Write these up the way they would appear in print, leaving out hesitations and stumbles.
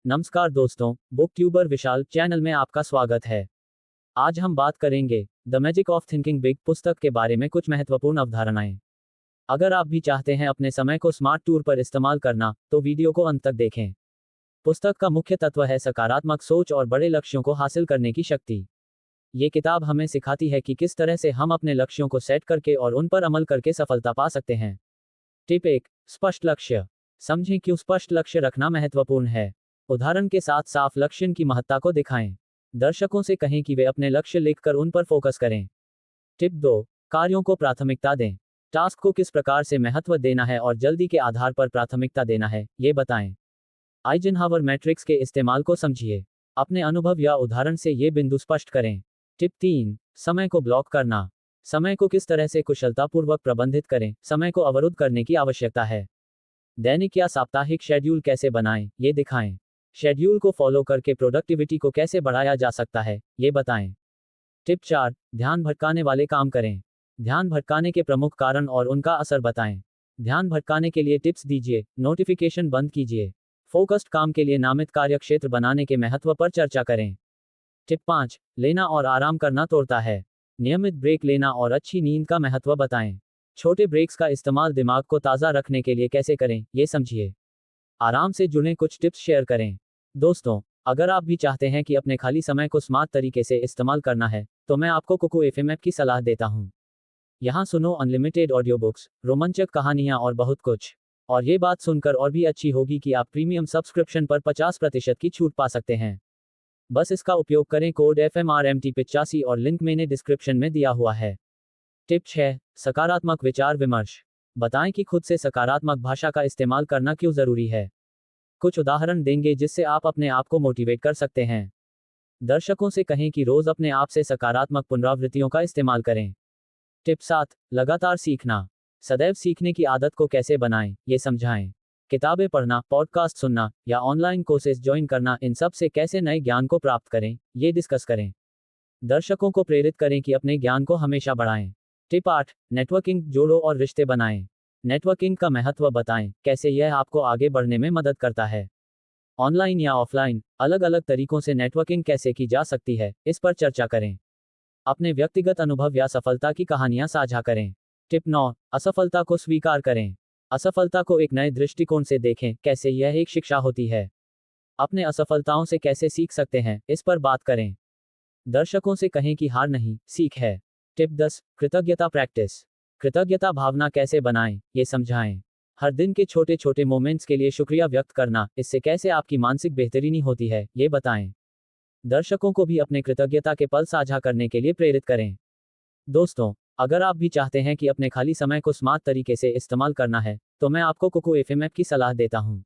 नमस्कार दोस्तों, book tuber विशाल channel में आपका स्वागत है। आज हम बात करेंगे the magic of thinking big पुस्तक के बारे में कुछ महत्वपूर्ण अवधारणाएं। अगर आप भी चाहते हैं अपने समय को स्मार्ट टूर पर इस्तेमाल करना, तो वीडियो को अंत तक देखें। पुस्तक का मुख्य तत्व है सकारात्मक सोच और बड़े लक्ष्यों को हासिल करने की शक्ति। ये किताब हमें सिखाती है कि किस तरह से हम अपने लक्ष्यों को सेट करके और उन पर अमल करके सफलता पा सकते हैं। टिप 1, स्पष्ट लक्ष्य। समझें क्यों स्पष्ट लक्ष्य रखना महत्वपूर्ण है। उदाहरण के साथ साफ लक्ष्य की महत्ता को दिखाएं। दर्शकों से कहें कि वे अपने लक्ष्य लिखकर उन पर फोकस करें। टिप 2, कार्यों को प्राथमिकता दें। टास्क को किस प्रकार से महत्व देना है और जल्दी के आधार पर प्राथमिकता देना है, ये बताएं। आइजनहावर मैट्रिक्स के इस्तेमाल को समझिए। अपने अनुभव या उदाहरण से ये बिंदु स्पष्ट करें। टिप 3, समय को ब्लॉक करना। समय को किस तरह से कुशलतापूर्वक प्रबंधित करें, समय को अवरुद्ध करने की आवश्यकता है। दैनिक या साप्ताहिक शेड्यूल कैसे बनाएं, ये दिखाएं। शेड्यूल को फॉलो करके प्रोडक्टिविटी को कैसे बढ़ाया जा सकता है, ये बताएं। टिप 4, ध्यान भटकाने वाले काम करें। ध्यान भटकाने के प्रमुख कारण और उनका असर बताएं। ध्यान भटकाने के लिए टिप्स दीजिए। नोटिफिकेशन बंद कीजिए। फोकस्ड काम के लिए नामित कार्यक्षेत्र बनाने के महत्व पर चर्चा करें। टिप 5, लेना और आराम करना तोड़ता है। नियमित ब्रेक लेना और अच्छी नींद का महत्व बताएं। छोटे ब्रेक्स का इस्तेमाल दिमाग को ताज़ा रखने के लिए कैसे करें, ये समझिए। आराम से जुड़े कुछ टिप्स शेयर करें। दोस्तों, अगर आप भी चाहते हैं कि अपने खाली समय को स्मार्ट तरीके से इस्तेमाल करना है, तो मैं आपको कुकू एफएम ऐप की सलाह देता हूं। यहाँ सुनो अनलिमिटेड ऑडियो बुक्स, रोमांचक कहानियां और बहुत कुछ। और ये बात सुनकर और भी अच्छी होगी कि आप प्रीमियम सब्सक्रिप्शन पर 50% की छूट पा सकते हैं। बस इसका उपयोग करें कोड FMRMT85 और लिंक मैंने डिस्क्रिप्शन में दिया हुआ है। टिप 6, सकारात्मक विचार विमर्श। बताएं कि खुद से सकारात्मक भाषा का इस्तेमाल करना क्यों जरूरी है। कुछ उदाहरण देंगे जिससे आप अपने आप को मोटिवेट कर सकते हैं। दर्शकों से कहें कि रोज अपने आप से सकारात्मक पुनरावृत्तियों का इस्तेमाल करें। टिप 7, लगातार सीखना। सदैव सीखने की आदत को कैसे बनाएं, ये समझाएं। किताबें पढ़ना, पॉडकास्ट सुनना या ऑनलाइन कोर्सेज ज्वाइन करना, इन सब से कैसे नए ज्ञान को प्राप्त करें, ये डिस्कस करें। दर्शकों को प्रेरित करें कि अपने ज्ञान को हमेशा बढ़ाएं। टिप 8, नेटवर्किंग जोड़ो और रिश्ते बनाएं। नेटवर्किंग का महत्व बताएं, कैसे यह आपको आगे बढ़ने में मदद करता है। ऑनलाइन या ऑफलाइन, अलग अलग तरीकों से नेटवर्किंग कैसे की जा सकती है, इस पर चर्चा करें। अपने व्यक्तिगत अनुभव या सफलता की कहानियां साझा करें। टिप 9, असफलता को स्वीकार करें। असफलता को एक नए दृष्टिकोण से देखें, कैसे यह एक शिक्षा होती है। अपने असफलताओं से कैसे सीख सकते हैं, इस पर बात करें। दर्शकों से कहें कि हार नहीं, सीख है। टिप 10, कृतज्ञता प्रैक्टिस। कृतज्ञता भावना कैसे बनाएं, ये समझाएं। हर दिन के छोटे छोटे मोमेंट्स के लिए शुक्रिया व्यक्त करना, इससे कैसे आपकी मानसिक बेहतरीनी होती है, ये बताएं। दर्शकों को भी अपने कृतज्ञता के पल साझा करने के लिए प्रेरित करें। दोस्तों, अगर आप भी चाहते हैं कि अपने खाली समय को स्मार्ट तरीके से इस्तेमाल करना है, तो मैं आपको कुकू एफएम ऐप की सलाह देता हूं।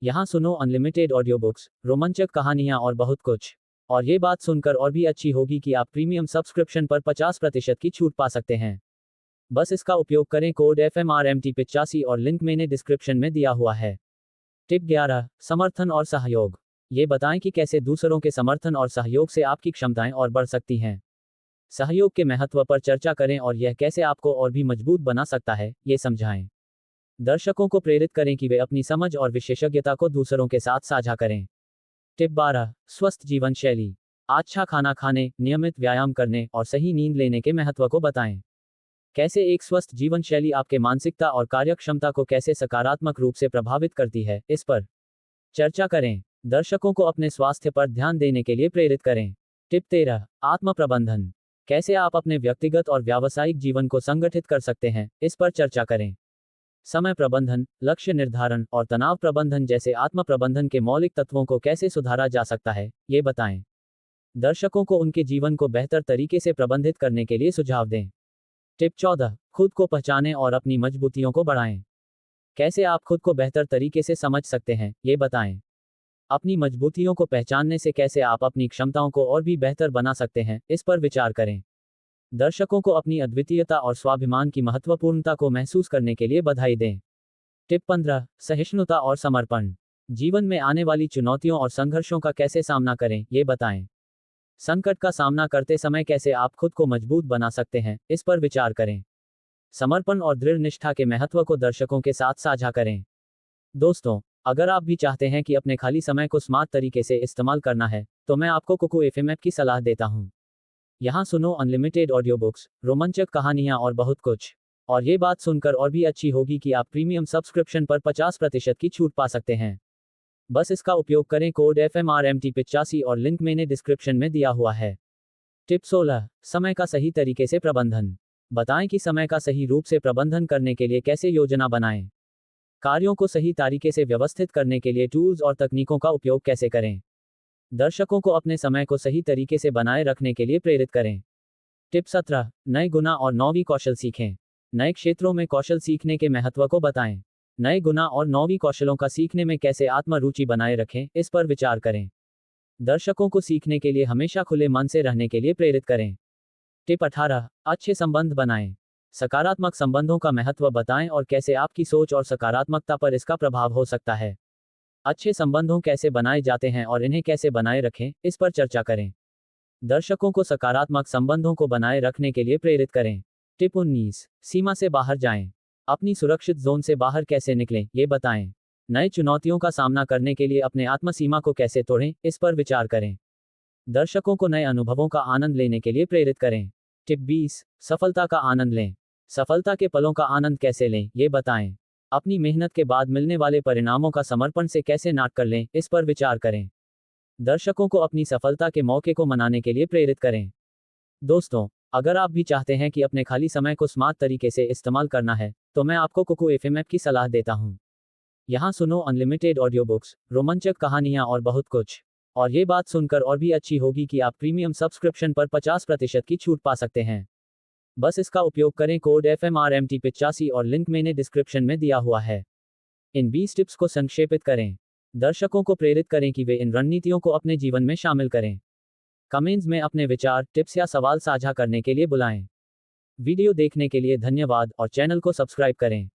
यहाँ सुनो अनलिमिटेड ऑडियो बुक्स, रोमांचक कहानियां और बहुत कुछ। और ये बात सुनकर और भी अच्छी होगी कि आप प्रीमियम सब्सक्रिप्शन पर 50% की छूट पा सकते हैं। बस इसका उपयोग करें कोड FMRMT85 और लिंक मैंने डिस्क्रिप्शन में दिया हुआ है। टिप 11, समर्थन और सहयोग। ये बताएं कि कैसे दूसरों के समर्थन और सहयोग से आपकी क्षमताएं और बढ़ सकती हैं। सहयोग के महत्व पर चर्चा करें और यह कैसे आपको और भी मजबूत बना सकता है, ये समझाएं। दर्शकों को प्रेरित करें कि वे अपनी समझ और विशेषज्ञता को दूसरों के साथ साझा करें। टिप 12, स्वस्थ जीवन शैली। अच्छा खाना खाने, नियमित व्यायाम करने और सही नींद लेने के महत्व को बताएं। कैसे एक स्वस्थ जीवन शैली आपके मानसिकता और कार्यक्षमता को कैसे सकारात्मक रूप से प्रभावित करती है, इस पर चर्चा करें। दर्शकों को अपने स्वास्थ्य पर ध्यान देने के लिए प्रेरित करें। टिप 13, आत्म प्रबंधन। कैसे आप अपने व्यक्तिगत और व्यावसायिक जीवन को संगठित कर सकते हैं, इस पर चर्चा करें। समय प्रबंधन, लक्ष्य निर्धारण और तनाव प्रबंधन जैसे आत्म प्रबंधन के मौलिक तत्वों को कैसे सुधारा जा सकता है, ये बताएं। दर्शकों को उनके जीवन को बेहतर तरीके से प्रबंधित करने के लिए सुझाव दें। टिप 14, खुद को पहचानें और अपनी मजबूतियों को बढ़ाएं। कैसे आप खुद को बेहतर तरीके से समझ सकते हैं, ये बताएं। अपनी मजबूतियों को पहचानने से कैसे आप अपनी क्षमताओं को और भी बेहतर बना सकते हैं, इस पर विचार करें। दर्शकों को अपनी अद्वितीयता और स्वाभिमान की महत्वपूर्णता को महसूस करने के लिए बधाई दें। टिप 15, सहिष्णुता और समर्पण। जीवन में आने वाली चुनौतियों और संघर्षों का कैसे सामना करें, ये बताएं। संकट का सामना करते समय कैसे आप खुद को मजबूत बना सकते हैं, इस पर विचार करें। समर्पण और दृढ़ निष्ठा के महत्व को दर्शकों के साथ साझा करें। दोस्तों, अगर आप भी चाहते हैं कि अपने खाली समय को स्मार्ट तरीके से इस्तेमाल करना है, तो मैं आपको कुकू एफएम ऐप की सलाह देता हूँ। यहाँ सुनो अनलिमिटेड ऑडियो बुक्स, रोमांचक कहानियाँ और बहुत कुछ। और ये बात सुनकर और भी अच्छी होगी कि आप प्रीमियम सब्सक्रिप्शन पर 50% की छूट पा सकते हैं। बस इसका उपयोग करें कोड FMRMT85 और लिंक मैंने डिस्क्रिप्शन में दिया हुआ है। टिप 16, समय का सही तरीके से प्रबंधन। बताएं कि समय का सही रूप से प्रबंधन करने के लिए कैसे योजना बनाएं। कार्यों को सही तरीके से व्यवस्थित करने के लिए टूल्स और तकनीकों का उपयोग कैसे करें। दर्शकों को अपने समय को सही तरीके से बनाए रखने के लिए प्रेरित करें। टिप 17, नए गुना और नौवीं कौशल सीखें। नए क्षेत्रों में कौशल सीखने के महत्व को बताएं। नए गुना और नौवीं कौशलों का सीखने में कैसे आत्म रुचि बनाए रखें, इस पर विचार करें। दर्शकों को सीखने के लिए हमेशा खुले मन से रहने के लिए प्रेरित करें। टिप 18, अच्छे संबंध बनाएं। सकारात्मक संबंधों का महत्व बताएं और कैसे आपकी सोच और सकारात्मकता पर इसका प्रभाव हो सकता है। अच्छे संबंधों कैसे बनाए जाते हैं और इन्हें कैसे बनाए रखें, इस पर चर्चा करें। दर्शकों को सकारात्मक संबंधों को बनाए रखने के लिए प्रेरित करें। टिप 19, सीमा से बाहर जाएं। अपनी सुरक्षित जोन से बाहर कैसे निकलें, ये बताएं। नए चुनौतियों का सामना करने के लिए अपने आत्म सीमा को कैसे तोड़ें, इस पर विचार करें। दर्शकों को नए अनुभवों का आनंद लेने के लिए प्रेरित करें। टिप 20, सफलता का आनंद लें। सफलता के पलों का आनंद कैसे लें, ये बताएं। अपनी मेहनत के बाद मिलने वाले परिणामों का समर्पण से कैसे नाट कर लें, इस पर विचार करें। दर्शकों को अपनी सफलता के मौके को मनाने के लिए प्रेरित करें। दोस्तों, अगर आप भी चाहते हैं कि अपने खाली समय को स्मार्ट तरीके से इस्तेमाल करना है, तो मैं आपको कुकू एफएम ऐप की सलाह देता हूँ। यहाँ सुनो अनलिमिटेड ऑडियो बुक्स, रोमांचक कहानियाँ और बहुत कुछ। और ये बात सुनकर और भी अच्छी होगी कि आप प्रीमियम सब्सक्रिप्शन पर 50% की छूट पा सकते हैं। बस इसका उपयोग करें कोड FMRMT85 और लिंक मैंने डिस्क्रिप्शन में दिया हुआ है। इन 20 टिप्स को संक्षेपित करें। दर्शकों को प्रेरित करें कि वे इन रणनीतियों को अपने जीवन में शामिल करें। कमेंट्स में अपने विचार, टिप्स या सवाल साझा करने के लिए बुलाएं। वीडियो देखने के लिए धन्यवाद और चैनल को सब्सक्राइब करें।